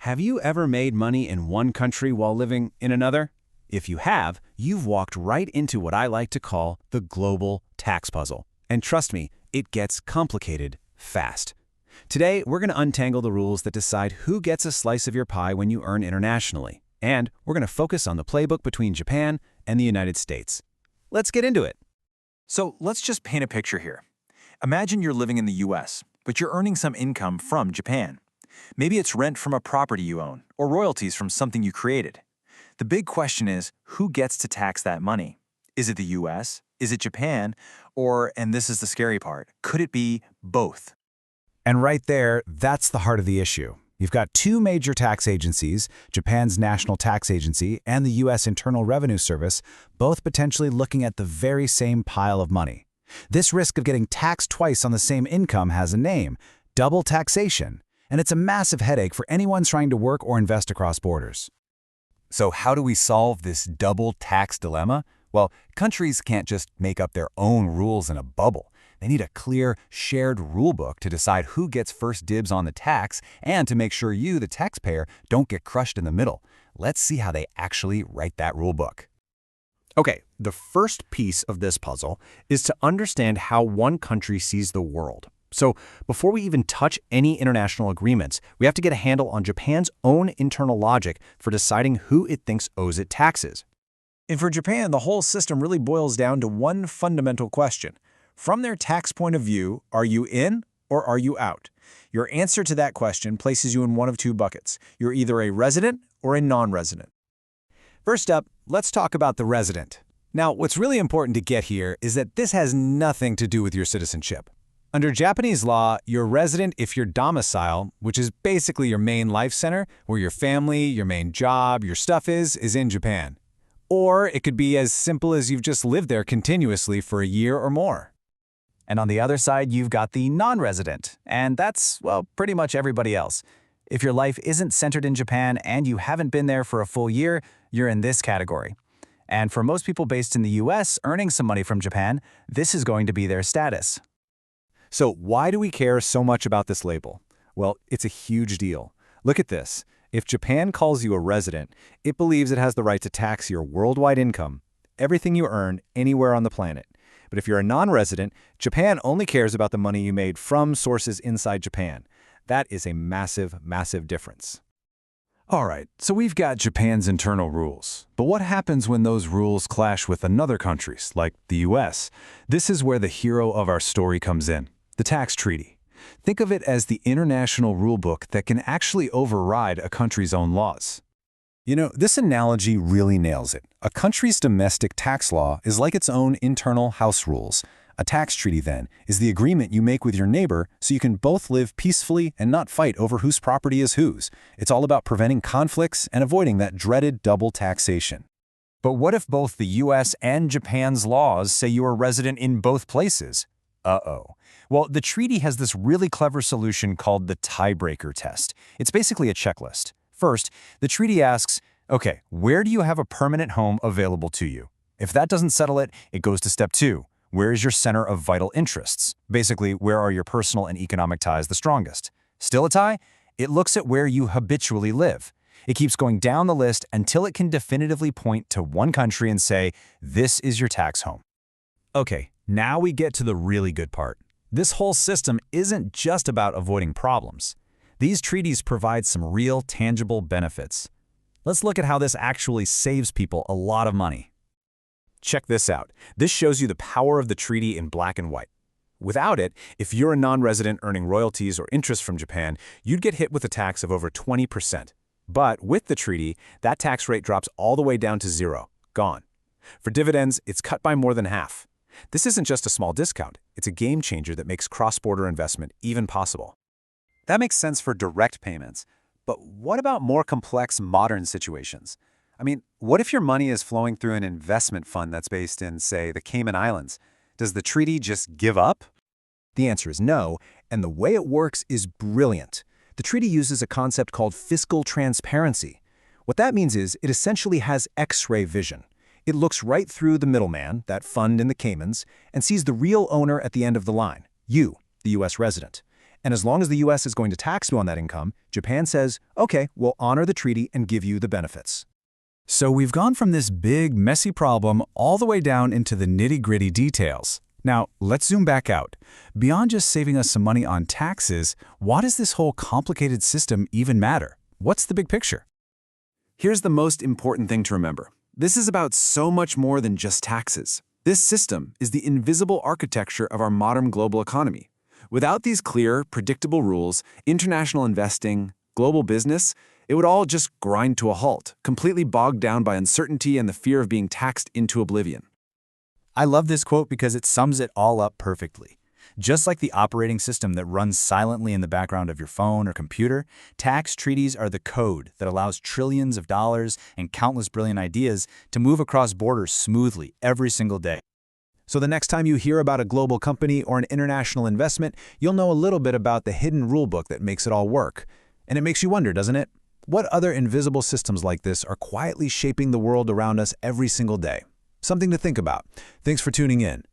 Have you ever made money in one country while living in another? If you have, you've walked right into what I like to call the global tax puzzle. And trust me, it gets complicated fast. Today, we're going to untangle the rules that decide who gets a slice of your pie when you earn internationally. And we're going to focus on the playbook between Japan and the United States. Let's get into it. So let's just paint a picture here. Imagine you're living in the US, but you're earning some income from Japan. Maybe it's rent from a property you own, or royalties from something you created. The big question is, who gets to tax that money? Is it the US? Is it Japan? Or, and this is the scary part, could it be both? And right there, that's the heart of the issue. You've got two major tax agencies, Japan's National Tax Agency and the U.S. Internal Revenue Service, both potentially looking at the very same pile of money. This risk of getting taxed twice on the same income has a name, double taxation, and it's a massive headache for anyone trying to work or invest across borders. So how do we solve this double tax dilemma? Well, countries can't just make up their own rules in a bubble. They need a clear, shared rulebook to decide who gets first dibs on the tax and to make sure you, the taxpayer, don't get crushed in the middle. Let's see how they actually write that rulebook. Okay, the first piece of this puzzle is to understand how one country sees the world. So before we even touch any international agreements, we have to get a handle on Japan's own internal logic for deciding who it thinks owes it taxes. And for Japan, the whole system really boils down to one fundamental question. From their tax point of view, are you in or are you out? Your answer to that question places you in one of two buckets. You're either a resident or a non-resident. First up, let's talk about the resident. Now, what's really important to get here is that this has nothing to do with your citizenship. Under Japanese law, you're resident if your domicile, which is basically your main life center, where your family, your main job, your stuff is in Japan. Or it could be as simple as you've just lived there continuously for a year or more. And on the other side, you've got the non-resident, and that's, well, pretty much everybody else. If your life isn't centered in Japan and you haven't been there for a full year, you're in this category. And for most people based in the US earning some money from Japan, this is going to be their status. So why do we care so much about this label? Well, it's a huge deal. Look at this. If Japan calls you a resident, it believes it has the right to tax your worldwide income, everything you earn anywhere on the planet. But if you're a non-resident, Japan only cares about the money you made from sources inside Japan. That is a massive, massive difference. All right, so we've got Japan's internal rules. But what happens when those rules clash with another countries, like the US? This is where the hero of our story comes in, the tax treaty. Think of it as the international rulebook that can actually override a country's own laws. You know, this analogy really nails it. A country's domestic tax law is like its own internal house rules. A tax treaty, then, is the agreement you make with your neighbor so you can both live peacefully and not fight over whose property is whose. It's all about preventing conflicts and avoiding that dreaded double taxation. But what if both the US and Japan's laws say you are a resident in both places? Uh-oh. Well, the treaty has this really clever solution called the tiebreaker test. It's basically a checklist. First, the treaty asks, okay, where do you have a permanent home available to you? If that doesn't settle it, it goes to step 2. Where is your center of vital interests? Basically, where are your personal and economic ties the strongest? Still a tie? It looks at where you habitually live. It keeps going down the list until it can definitively point to one country and say, this is your tax home. Okay, now we get to the really good part. This whole system isn't just about avoiding problems. These treaties provide some real, tangible benefits. Let's look at how this actually saves people a lot of money. Check this out. This shows you the power of the treaty in black and white. Without it, if you're a non-resident earning royalties or interest from Japan, you'd get hit with a tax of over 20%. But with the treaty, that tax rate drops all the way down to 0, gone. For dividends, it's cut by more than half. This isn't just a small discount. It's a game changer that makes cross-border investment even possible. That makes sense for direct payments. But what about more complex modern situations? I mean, what if your money is flowing through an investment fund that's based in, say, the Cayman Islands? Does the treaty just give up? The answer is no, and the way it works is brilliant. The treaty uses a concept called fiscal transparency. What that means is it essentially has X-ray vision. It looks right through the middleman, that fund in the Caymans, and sees the real owner at the end of the line, you, the U.S. resident. And as long as the US is going to tax you on that income, Japan says, okay, we'll honor the treaty and give you the benefits. So we've gone from this big, messy problem all the way down into the nitty-gritty details. Now, let's zoom back out. Beyond just saving us some money on taxes, why does this whole complicated system even matter? What's the big picture? Here's the most important thing to remember. This is about so much more than just taxes. This system is the invisible architecture of our modern global economy. Without these clear, predictable rules, international investing, global business, it would all just grind to a halt, completely bogged down by uncertainty and the fear of being taxed into oblivion. I love this quote because it sums it all up perfectly. Just like the operating system that runs silently in the background of your phone or computer, tax treaties are the code that allows trillions of dollars and countless brilliant ideas to move across borders smoothly every single day. So the next time you hear about a global company or an international investment, you'll know a little bit about the hidden rulebook that makes it all work. And it makes you wonder, doesn't it? What other invisible systems like this are quietly shaping the world around us every single day? Something to think about. Thanks for tuning in.